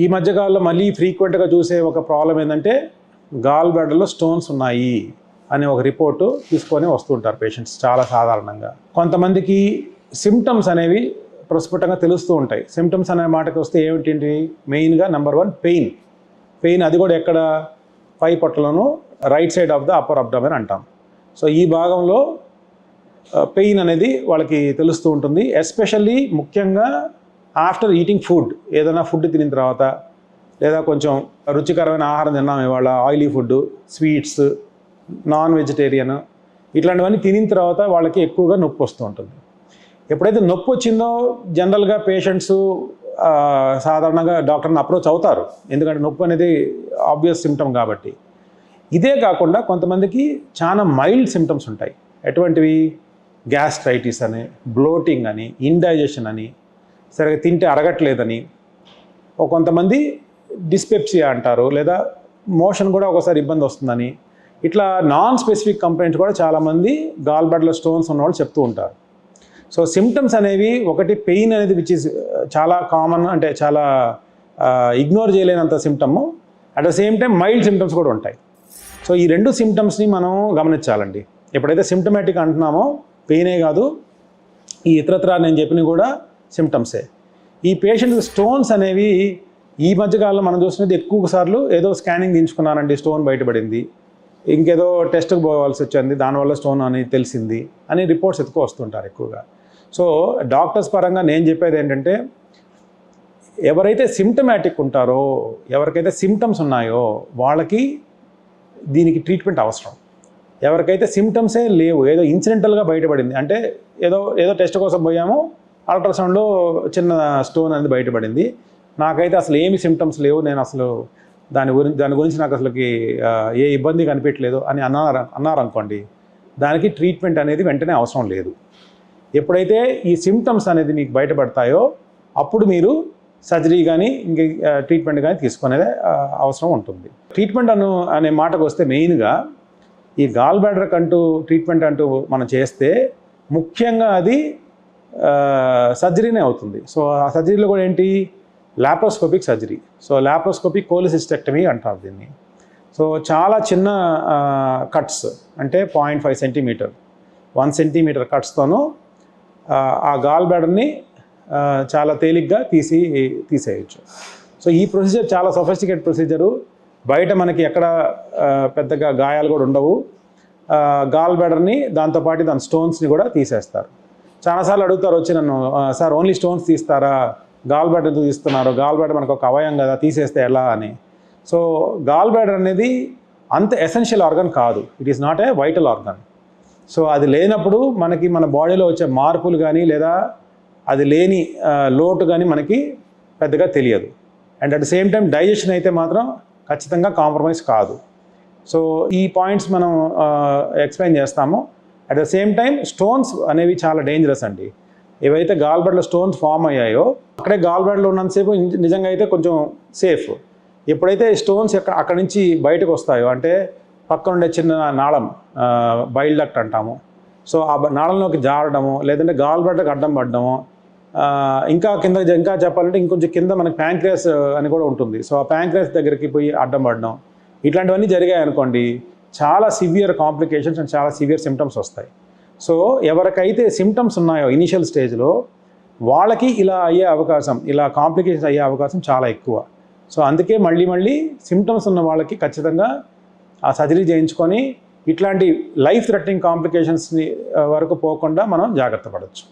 ఈ మధ్యకాలంలో మళ్ళీ ఫ్రీక్వెంట్గా చూసే ఒక ప్రాబ్లం ఏంటంటే గాల్ బ్లాడర్లో స్టోన్స్ ఉన్నాయి అనే ఒక రిపోర్టు తీసుకొని వస్తుంటారు పేషెంట్స్ చాలా సాధారణంగా. కొంతమందికి సిమ్టమ్స్ అనేవి ప్రస్ఫుటంగా తెలుస్తూ ఉంటాయి. సిమ్టమ్స్ అనే మాటకి వస్తే ఏమిటి మెయిన్గా నెంబర్ 1 పెయిన్, అది కూడా ఎక్కడ పై పొట్టలోను right side of the upper abdomen అంటాం. సో ఈ భాగంలో పెయిన్ అనేది వాళ్ళకి తెలుస్తూ ఉంటుంది. ఎస్పెషల్లీ ముఖ్యంగా ఆఫ్టర్ ఈటింగ్ ఫుడ్, ఏదైనా ఫుడ్ తినిన తర్వాత లేదా కొంచెం రుచికరమైన ఆహారం తిన్నాం ఇవాళ, oily food, sweets, non vegetarian ఇట్లాంటివన్నీ తినిన తర్వాత వాళ్ళకి ఎక్కువగా నొప్పి వస్తూ ఉంటుంది. ఎప్పుడైతే నొప్పి వచ్చిందో జనరల్గా పేషెంట్స్ సాధారణంగా డాక్టర్ని అప్రోచ్ అవుతారు, ఎందుకంటే నొప్పి అనేది ఆబ్వియస్ సిమ్టమ్ కాబట్టి. ఇదే కాకుండా కొంతమందికి చాలా మైల్డ్ సిమ్టమ్స్ ఉంటాయి. ఎటువంటివి? గ్యాస్ట్రైటిస్ అని, బ్లోటింగ్ అని, ఇండైజెషన్ అని, సరిగ్గా తింటే అరగట్లేదని, కొంతమంది డిస్పెప్సియా అంటారు, లేదా మోషన్ కూడా ఒకసారి ఇబ్బంది వస్తుందని, ఇట్లా నాన్ స్పెసిఫిక్ కంప్లైంట్స్ కూడా చాలామంది గాల్ బ్లాడర్లో స్టోన్స్ ఉన్నవాళ్ళు చెప్తూ ఉంటారు. సో సిమ్టమ్స్ అనేవి ఒకటి పెయిన్ అనేది విచ్ ఇస్ చాలా కామన్, అంటే చాలా ఇగ్నోర్ చేయలేనంత symptom. At the same time mild symptoms కూడా ఉంటాయి. సో ఈ రెండు సిమ్టమ్స్ని మనం గమనించాలండి. ఎప్పుడైతే సిమ్టమాటిక్ అంటున్నామో పెయినే కాదు, ఈ ఇతరత్ర నేను చెప్పినవి కూడా సిమ్టమ్సే. ఈ పేషెంట్ స్టోన్స్ అనేవి ఈ మధ్యకాలంలో మనం చూసినది ఎక్కువ సార్లు ఏదో స్కానింగ్ తీయించుకున్నానండి, స్టోన్ బయటపడింది, ఇంకేదో టెస్ట్కి పోవాల్సి వచ్చింది, దానివల్ల స్టోన్ అని తెలిసింది అని రిపోర్ట్స్ ఎక్కువ వస్తుంటారు ఎక్కువగా. సో డాక్టర్స్ పరంగా నేను చెప్పేది ఏంటంటే, ఎవరైతే సిమ్టమాటిక్ ఉంటారో, ఎవరికైతే సిమ్టమ్స్ ఉన్నాయో వాళ్ళకి దీనికి ట్రీట్మెంట్ అవసరం. ఎవరికైతే సిమ్టమ్సే లేవు, ఏదో ఇన్సిడెంటల్గా బయటపడింది, అంటే ఏదో టెస్ట్ కోసం పోయాము, అల్ట్రాసౌండ్లో చిన్న స్టోన్ అనేది బయటపడింది, నాకైతే అసలు ఏమి సిమ్టమ్స్ లేవు, నేను అసలు దాని గురించి నాకు అసలుకి ఏ ఇబ్బంది కనిపించలేదు అని అన్నారనుకోండి, దానికి ట్రీట్మెంట్ అనేది వెంటనే అవసరం లేదు. ఎప్పుడైతే ఈ సిమ్టమ్స్ అనేది మీకు బయటపడతాయో అప్పుడు మీరు సర్జరీ కానీ ఇంక ట్రీట్మెంట్ కానీ తీసుకునేది అవసరం ఉంటుంది. ట్రీట్మెంట్ అనే మాటకు వస్తే మెయిన్గా ఈ గాల్ బ్లాడర్కి అంటూ ట్రీట్మెంట్ అంటూ మనం చేస్తే ముఖ్యంగా అది సర్జరీనే అవుతుంది. సో ఆ సర్జరీలో కూడా ఏంటి? Laparoscopic surgery. So laparoscopic cholecystectomy అంటారు దీన్ని. సో చాలా చిన్న కట్స్, అంటే 0.5 సెంటీమీటర్ 1 సెంటీమీటర్ కట్స్తోనూ ఆ గాల్ బ్లాడర్ని చాలా తేలిగ్గా తీసేయచ్చు. సో ఈ ప్రొసీజర్ చాలా సొఫిస్టికేట్ ప్రొసీజరు. బయట మనకి ఎక్కడ పెద్దగా గాయాలు కూడా ఉండవు. గాల్ బ్లాడర్ని దాంతోపాటు దాని స్టోన్స్ని కూడా తీసేస్తారు. చాలాసార్లు అడుగుతారు వచ్చి నన్ను, సార్ ఓన్లీ స్టోన్స్ తీస్తారా, గాల్ బ్లాడర్ ఎందుకు తీస్తున్నారు, గాల్ బ్లాడర్ మనకు ఒక అవయం కదా, తీసేస్తే ఎలా అని. సో గాల్ బ్లాడర్ అనేది అంత ఎసెన్షియల్ ఆర్గన్ కాదు, it is not a vital organ. So అది లేనప్పుడు మనకి మన బాడీలో వచ్చే మార్పులు కానీ లేదా అది లేని లోటు కానీ మనకి పెద్దగా తెలియదు. And at the same time digestion అయితే మాత్రం ఖచ్చితంగా కాంప్రమైజ్ కాదు. సో ఈ పాయింట్స్ మనం ఎక్స్ప్లెయిన్ చేస్తాము. At the same time stones అనేవి చాలా డేంజరస్ అండి. ఏవైతే గాల్ బ్లాడర్లో స్టోన్స్ ఫామ్ అయ్యాయో అక్కడే గాల్ బ్లాడర్లో ఉన్నంతసేపు నిజంగా అయితే కొంచెం సేఫ్. ఎప్పుడైతే స్టోన్స్ అక్కడి నుంచి బయటకు వస్తాయో, అంటే పక్కన ఉండే చిన్న నాళం, బైల్ డక్ట్ అంటాము, సో ఆ నాళంలోకి జారడము, లేదంటే గాల్ బ్లాడర్కి అడ్డం పడడము, ఇంకా చెప్పాలంటే ఇంకొంచెం కింద మనకి ప్యాంక్రియాస్ అని కూడా ఉంటుంది, సో ఆ ప్యాంక్రియాస్ దగ్గరికి పోయి అడ్డం పడడం, ఇట్లాంటివన్నీ జరిగాయి అనుకోండి, చాలా సివియర్ కాంప్లికేషన్స్ అండ్ చాలా సివియర్ సిమ్టమ్స్ వస్తాయి. సో ఎవరికైతే సిమ్టమ్స్ ఉన్నాయో ఇనిషియల్ స్టేజ్లో వాళ్ళకి ఇలా కాంప్లికేషన్స్ అయ్యే అవకాశం చాలా ఎక్కువ. సో అందుకే మళ్ళీ సిమ్టమ్స్ ఉన్న వాళ్ళకి ఖచ్చితంగా ఆ సర్జరీ చేయించుకొని ఇట్లాంటి లైఫ్ థ్రెటనింగ్ కాంప్లికేషన్స్ని వరకు పోకుండా మనం జాగ్రత్త పడవచ్చు.